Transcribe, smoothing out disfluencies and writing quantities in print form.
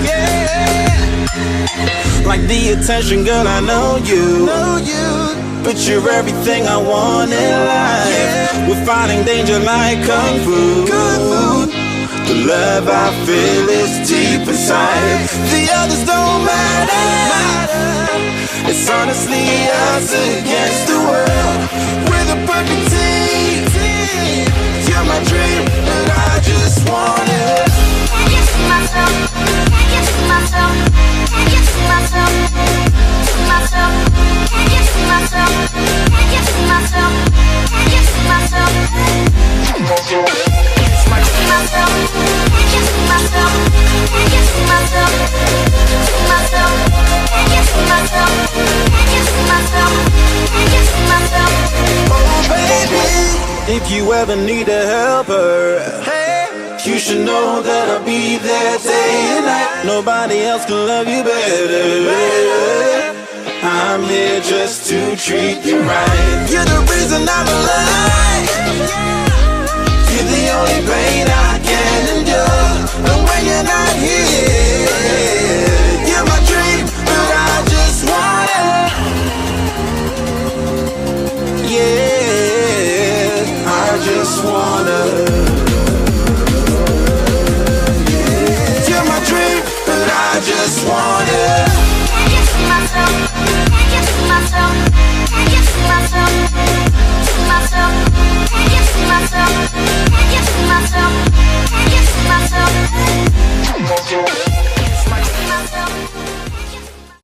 Yeah, like the attention, girl, I know you. But you're everything I want in life. Yeah. We're fighting danger like kung fu. The love I feel is deep inside. The others don't matter. It's honestly us against the world. We're the perfect team. You're my dream, and I just want it. Can't you see myself? Can't you see myself? Can't you see myself? See myself? Can't you see myself? Can't you see myself? Can't you see myself? See myself? Can't you see myself? Can't you see myself? See myself? Can't you see myself? Can't you see myself? Can't you see myself? Oh baby, if you ever need a helper, you should know that I'll be there day and night. Nobody else can love you better. I'm here just to treat you right. You're the reason I'm alive. You're the only pain I can endure. And when you're not here,